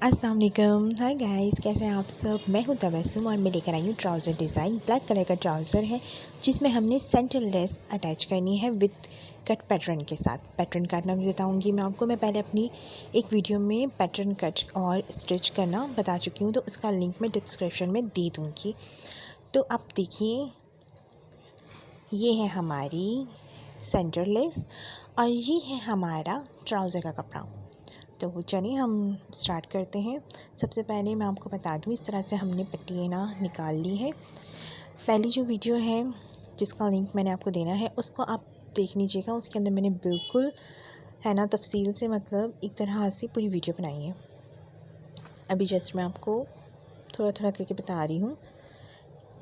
अस्सलाम वालेकुम। Hi guys, कैसे हैं आप सब। मैं हूं तबस्सुम और मैं लेकर आई हूँ ट्राउज़र डिज़ाइन। ब्लैक कलर का ट्राउज़र है जिसमें हमने सेंटर लेस अटैच करनी है विद कट पैटर्न के साथ। पैटर्न काटना भी बताऊंगी मैं आपको। मैं पहले अपनी एक वीडियो में पैटर्न कट और स्टिच करना बता चुकी हूँ, तो उसका लिंक मैं डिस्क्रिप्शन में दे दूँगी। तो अब देखिए, ये है हमारी सेंटर लेस और ये है हमारा ट्राउज़र का कपड़ा। तो चलिए हम स्टार्ट करते हैं। सबसे पहले मैं आपको बता दूं, इस तरह से हमने पट्टी ना निकाल ली है। पहली जो वीडियो है जिसका लिंक मैंने आपको देना है उसको आप देख लीजिएगा। उसके अंदर मैंने बिल्कुल है ना तफसील से, मतलब एक तरह से पूरी वीडियो बनाई है। अभी जस्ट मैं आपको थोड़ा थोड़ा करके बता रही हूँ।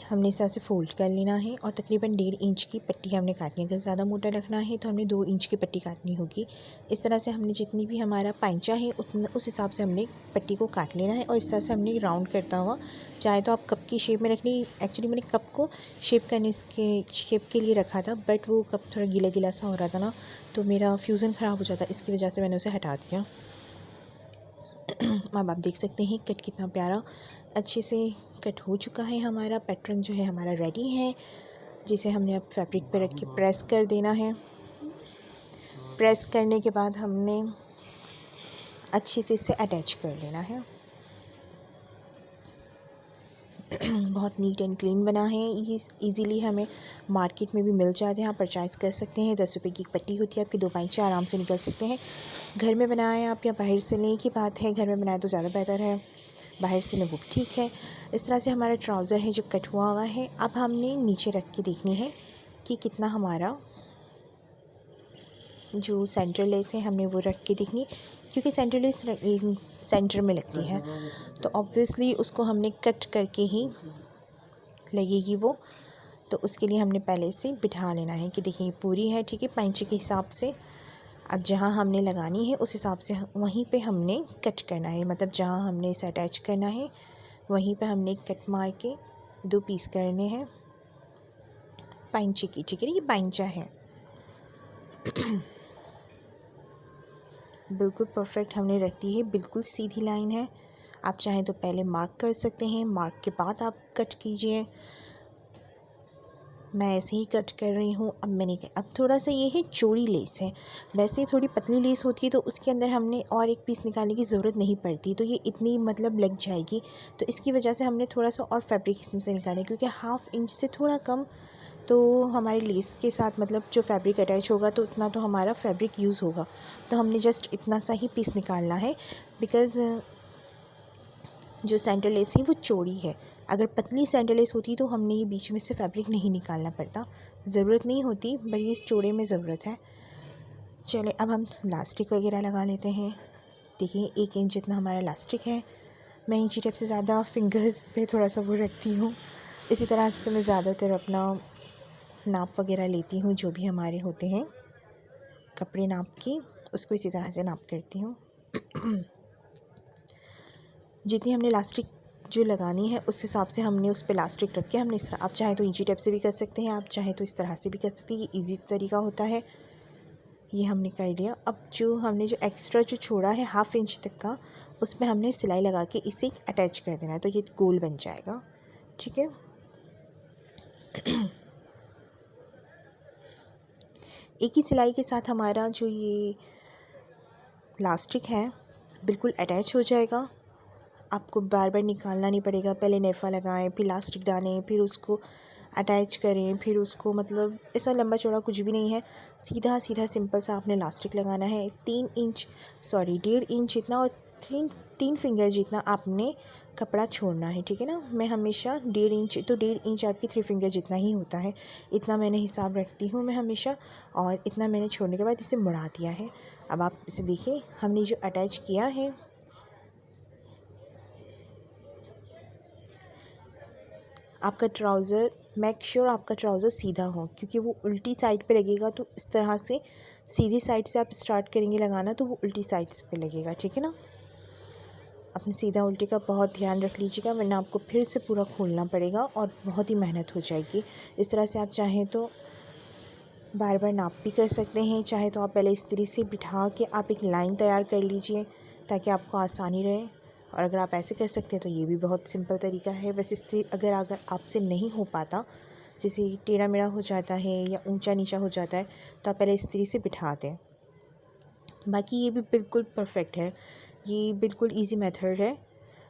हमने इस तरह से फ़ोल्ड कर लेना है और तकरीबन 1.5 इंच की पट्टी हमने काटनी है। अगर ज़्यादा मोटा रखना है तो हमने 2 इंच की पट्टी काटनी होगी। इस तरह से हमने जितनी भी हमारा पैंचा है उतना उस हिसाब से हमने पट्टी को काट लेना है। और इस तरह से हमने राउंड करता हुआ, चाहे तो आप कप की शेप में रखनी। एक्चुअली मैंने कप को शेप के लिए रखा था, बट वो कप थोड़ा गीला गीला सा हो रहा था ना, तो मेरा फ्यूज़न ख़राब हो जाता, इसकी वजह से मैंने उसे हटा दिया। अब आप देख सकते हैं कट कितना प्यारा अच्छे से कट हो चुका है। हमारा पैटर्न जो है हमारा रेडी है, जिसे हमने अब फैब्रिक पे रख के प्रेस कर देना है। प्रेस करने के बाद हमने अच्छे से इसे अटैच कर लेना है। बहुत नीट एंड क्लीन बना है। इजीली हमें मार्केट में भी मिल जाते हैं, आप परचेज़ कर सकते हैं। 10 रुपये की एक पट्टी होती है, आपके 2 पैंचे आराम से निकल सकते हैं। घर में बनाएं आप या बाहर से लें की बात है। घर में बनाए तो ज़्यादा बेहतर है, बाहर से लें वो भी ठीक है। इस तरह से हमारा ट्राउज़र है जो कट हुआ है। अब हमने नीचे रख के देखनी है कि कितना हमारा जो सेंटर लेस है हमने वो रख के देखनी, क्योंकि सेंटर लेस सेंटर में लगती है तो ऑब्वियसली उसको हमने कट करके ही लगेगी वो। तो उसके लिए हमने पहले से बिठा लेना है कि देखिए पूरी है, ठीक है, पैंचे के हिसाब से। अब जहाँ हमने लगानी है उस हिसाब से वहीं पे हमने कट करना है, मतलब जहाँ हमने इसे अटैच करना है वहीं पे हमने कट मार के 2 पीस करने हैं पैंचे की, ठीक है। ये पैंचा है बिल्कुल परफेक्ट हमने रख दी है, बिल्कुल सीधी लाइन है। आप चाहें तो पहले मार्क कर सकते हैं, मार्क के बाद आप कट कीजिए। मैं ऐसे ही कट कर रही हूँ। अब थोड़ा सा ये है चौड़ी लेस है, वैसे थोड़ी पतली लेस होती है तो उसके अंदर हमने और एक पीस निकालने की ज़रूरत नहीं पड़ती, तो ये इतनी मतलब लग जाएगी। तो इसकी वजह से हमने थोड़ा सा और फैब्रिक इसमें से निकाला, क्योंकि 1/2 इंच से थोड़ा कम तो हमारे लेस के साथ मतलब जो फैब्रिक अटैच होगा तो उतना तो हमारा फैब्रिक यूज़ होगा। तो हमने जस्ट इतना सा ही पीस निकालना है, बिकॉज़ जो सेंटर लेस है वो चौड़ी है। अगर पतली सेंटर लेस होती तो हमने ये बीच में से फैब्रिक नहीं निकालना पड़ता, ज़रूरत नहीं होती, बट ये चौड़े में ज़रूरत है। चले अब हम लास्टिक वगैरह लगा लेते हैं। देखिए 1 इंच जितना हमारा लास्टिक है। मैं इंची टेप से ज़्यादा फिंगर्स पे थोड़ा सा वो रखती हूँ। इसी तरह से मैं ज़्यादातर अपना नाप वगैरह लेती हूँ, जो भी हमारे होते हैं कपड़े नाप की, उसको इसी तरह से नाप करती हूँ। जितनी हमने लास्टिक जो लगानी है उस हिसाब से हमने उस पे लास्टिक रख के हमने इस तरह, आप चाहे तो इंची टेप से भी कर सकते हैं, आप चाहे तो इस तरह से भी कर सकते हैं। ये ईजी तरीका होता है। ये हमने कर लिया। अब जो हमने जो एक्स्ट्रा जो छोड़ा है 1/2 इंच तक का, उस पर हमने सिलाई लगा के इसे अटैच कर देना है, तो ये गोल बन जाएगा, ठीक है। एक ही सिलाई के साथ हमारा जो ये लास्टिक है बिल्कुल अटैच हो जाएगा। आपको बार बार निकालना नहीं पड़ेगा। पहले नेफ़ा लगाएं, फिर लास्टिक डालें, फिर उसको अटैच करें, फिर उसको, मतलब ऐसा लंबा चौड़ा कुछ भी नहीं है। सीधा सीधा सिंपल सा आपने लास्टिक लगाना है। 1.5 इंच जितना और 3 फिंगर जितना आपने कपड़ा छोड़ना है, ठीक है ना। मैं हमेशा 1.5 इंच आपकी 3 फिंगर जितना ही होता है, इतना मैंने हिसाब रखती हूँ मैं हमेशा। और इतना मैंने छोड़ने के बाद इसे मुड़ा दिया है। अब आप इसे देखिए, हमने जो अटैच किया है, आपका ट्राउज़र, मेक श्योर आपका ट्राउज़र सीधा हो, क्योंकि वो उल्टी साइड पे लगेगा। तो इस तरह से सीधी साइड से आप स्टार्ट करेंगे लगाना तो वो उल्टी साइड पे लगेगा, ठीक है ना। अपने सीधा उल्टी का बहुत ध्यान रख लीजिएगा, वरना आपको फिर से पूरा खोलना पड़ेगा और बहुत ही मेहनत हो जाएगी। इस तरह से आप चाहें तो बार बार नाप भी कर सकते हैं, चाहे तो आप पहले इस तरह से बिठा के आप एक लाइन तैयार कर लीजिए ताकि आपको आसानी रहे। और अगर आप ऐसे कर सकते हैं तो ये भी बहुत सिंपल तरीका है। वैसे इस्त्री अगर आपसे नहीं हो पाता, जैसे टेढ़ा मेढ़ा हो जाता है या ऊंचा नीचा हो जाता है, तो आप पहले इस्त्री से बिठा दें। बाकी ये भी बिल्कुल परफेक्ट है, ये बिल्कुल इजी मेथड है।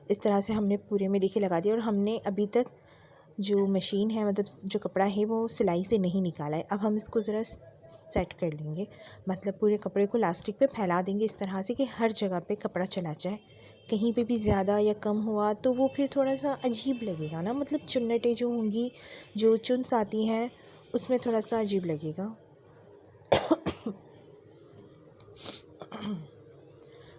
इस तरह से हमने पूरे में देखिए लगा दिया और हमने अभी तक जो मशीन है, मतलब जो कपड़ा है, वो सिलाई से नहीं निकाला है। अब हम इसको ज़रा सेट कर लेंगे, मतलब पूरे कपड़े को लास्टिक पे फैला देंगे इस तरह से कि हर जगह पे कपड़ा चला जाए। कहीं पे भी ज़्यादा या कम हुआ तो वो फिर थोड़ा सा अजीब लगेगा ना, मतलब चुन्नटें जो होंगी, जो चुन्स आती हैं, उसमें थोड़ा सा अजीब लगेगा।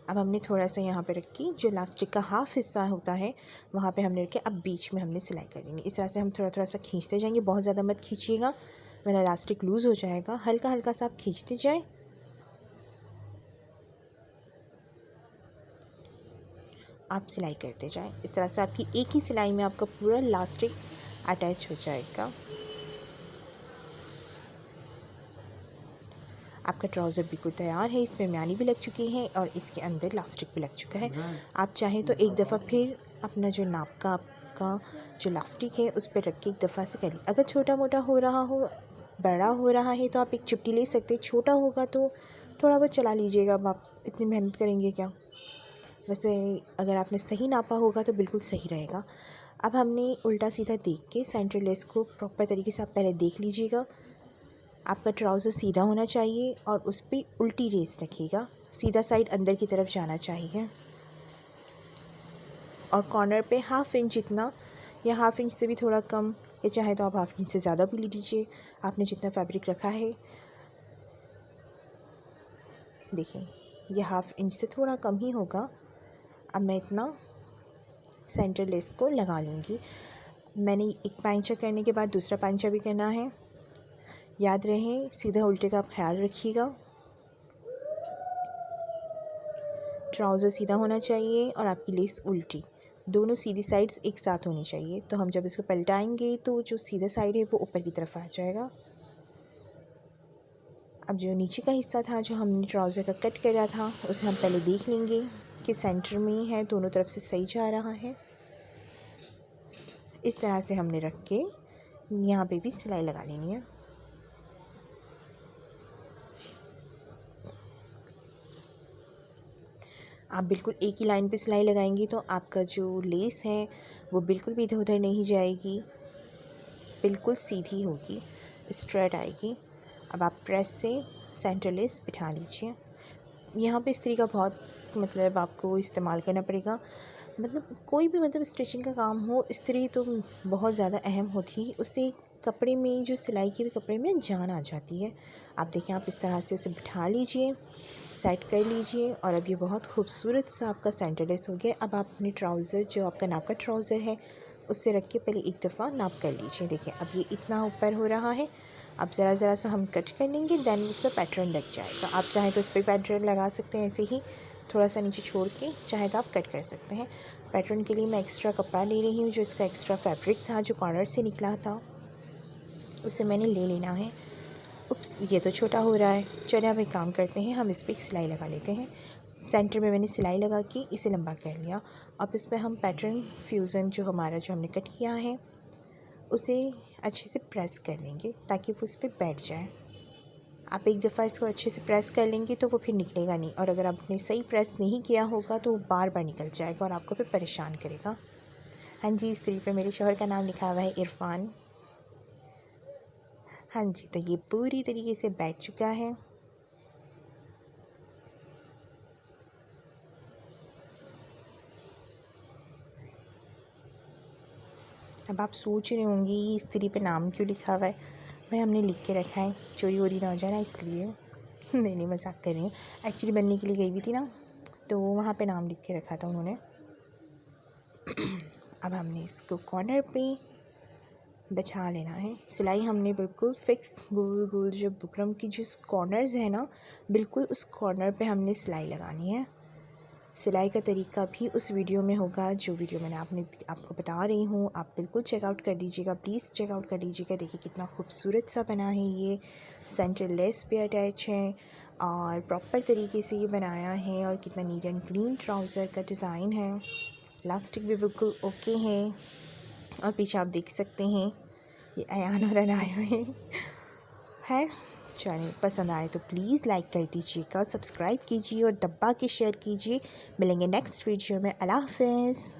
अब हमने थोड़ा सा यहाँ पे रखी, जो लास्टिक का हाफ हिस्सा होता है वहाँ पे हमने रखे। अब बीच में हमने सिलाई कर लेंगे। इस तरह से हम थोड़ा थोड़ा सा खींचते जाएंगे, बहुत ज़्यादा मत खींचिएगा वरना लास्टिक लूज़ हो जाएगा। हल्का हल्का सा आप खींचते जाएं। आप सिलाई करते जाएं। इस तरह से आपकी एक ही सिलाई में आपका पूरा लास्टिक अटैच हो जाएगा। आपका ट्राउज़र बिल्कुल तैयार है, इसमें म्यानी भी लग चुकी है और इसके अंदर लास्टिक भी लग चुका है। आप चाहें तो एक दफ़ा फिर अपना जो नाप का आपका जो लास्टिक है उस पर रख के एक दफ़ा से कर लीजिए। अगर छोटा मोटा हो रहा हो, बड़ा हो रहा है, तो आप एक चिपटी ले सकते हैं। छोटा होगा तो थोड़ा बहुत चला लीजिएगा, अब आप इतनी मेहनत करेंगे क्या। वैसे अगर आपने सही नापा होगा तो बिल्कुल सही रहेगा। अब हमने उल्टा सीधा देख के सेंटर लेस को प्रॉपर तरीके से आप पहले देख लीजिएगा। आपका ट्राउज़र सीधा होना चाहिए और उस पर उल्टी रेस रखिएगा, सीधा साइड अंदर की तरफ जाना चाहिए। और कॉर्नर पे हाफ इंच जितना या हाफ इंच से भी थोड़ा कम, या चाहे तो आप हाफ इंच से ज़्यादा भी ले लीजिए। आपने जितना फैब्रिक रखा है, देखिए ये हाफ इंच से थोड़ा कम ही होगा। अब मैं इतना सेंटर लेस को लगा लूँगी। मैंने एक पांचा करने के बाद दूसरा पांचा भी करना है। याद रहे सीधा उल्टे का आप ख्याल रखिएगा। ट्राउज़र सीधा होना चाहिए और आपकी लेस उल्टी, दोनों सीधी साइड्स एक साथ होनी चाहिए। तो हम जब इसको पलटाएंगे तो जो सीधा साइड है वो ऊपर की तरफ आ जाएगा। अब जो नीचे का हिस्सा था, जो हमने ट्राउज़र का कट करा था, उसे हम पहले देख लेंगे कि सेंटर में ही है, दोनों तरफ से सही जा रहा है। इस तरह से हमने रख के यहाँ पे भी सिलाई लगा लेनी है। आप बिल्कुल एक ही लाइन पे सिलाई लगाएंगी तो आपका जो लेस है वो बिल्कुल भी इधर उधर नहीं जाएगी, बिल्कुल सीधी होगी, स्ट्रेट आएगी। अब आप प्रेस से सेंटर लेस बिठा लीजिए। यहाँ पे इस्त्री का बहुत मतलब आपको इस्तेमाल करना पड़ेगा, मतलब कोई भी मतलब स्टिचिंग का काम हो, इस्त्री तो बहुत ज़्यादा अहम होती है। उससे कपड़े में, जो सिलाई के भी कपड़े में जान आ जाती है। आप देखें, आप इस तरह से उसे बिठा लीजिए, सेट कर लीजिए और अब ये बहुत खूबसूरत सा आपका सेंटर लेस हो गया। अब आप अपने ट्राउज़र, जो आपका नाप का ट्राउज़र है, उससे रख के पहले एक दफ़ा नाप कर लीजिए। देखिए अब ये इतना ऊपर हो रहा है। अब ज़रा सा हम कट कर लेंगे, देन उस पर पैटर्न लग जाएगा। आप चाहें तो उस पर पैटर्न लगा सकते हैं, ऐसे ही थोड़ा सा नीचे छोड़ के, चाहे तो आप कट कर सकते हैं। पैटर्न के लिए मैं एक्स्ट्रा कपड़ा ले रही हूँ, जो इसका एक्स्ट्रा फैब्रिक था, जो कॉर्नर से निकला था, उसे मैंने ले लेना है। उप्स, ये तो छोटा हो रहा है। चलिए अब एक काम करते हैं, हम इस पर एक सिलाई लगा लेते हैं। सेंटर में मैंने सिलाई लगा के इसे लंबा कर लिया। अब इस पर हम पैटर्न फ्यूज़न, जो हमारा जो हमने कट किया है, उसे अच्छे से प्रेस कर लेंगे ताकि वो उस पर बैठ जाए। आप एक दफ़ा इसको अच्छे से प्रेस कर लेंगे तो वो फिर निकलेगा नहीं, और अगर आपने सही प्रेस नहीं किया होगा तो वो बार बार निकल जाएगा और आपको फिर परेशान करेगा। हाँ जी, इस्त्री पे मेरे शौहर का नाम लिखा हुआ है, इरफान। हाँ जी, तो ये पूरी तरीके से बैठ चुका है। अब आप सोच रहे होंगी ये इस्त्री पे नाम क्यों लिखा हुआ है। भाई हमने लिख के रखा है, चोरी वोरी ना हो जाए ना, इसलिए। नहीं, मजाक कर रही हूँ। एक्चुअली बनने के लिए गई हुई थी ना, तो वहाँ पे नाम लिख के रखा था उन्होंने। अब हमने इसको कॉर्नर पे बिछा लेना है। सिलाई हमने बिल्कुल फिक्स गोल गोल, जो बुकरम की जो कॉर्नर्स है ना, बिल्कुल उस कॉर्नर पे हमने सिलाई लगानी है। सिलाई का तरीका भी उस वीडियो में होगा, जो वीडियो मैंने आपको बता रही हूँ। आप बिल्कुल चेकआउट कर लीजिएगा, प्लीज़ चेकआउट कर लीजिएगा। देखिए कितना खूबसूरत सा बना है ये, सेंटर लेस पे अटैच है और प्रॉपर तरीके से ये बनाया है, और कितना नीट एंड क्लीन ट्राउज़र का डिज़ाइन है। इलास्टिक भी बिल्कुल ओके है। और पीछे आप देख सकते हैं ये अयान और अनाया है। चलिए, पसंद आए तो प्लीज़ लाइक कर दीजिएगा, सब्सक्राइब कीजिए और दबा के शेयर कीजिए। मिलेंगे नेक्स्ट वीडियो में। अल्लाह हाफ़िज़।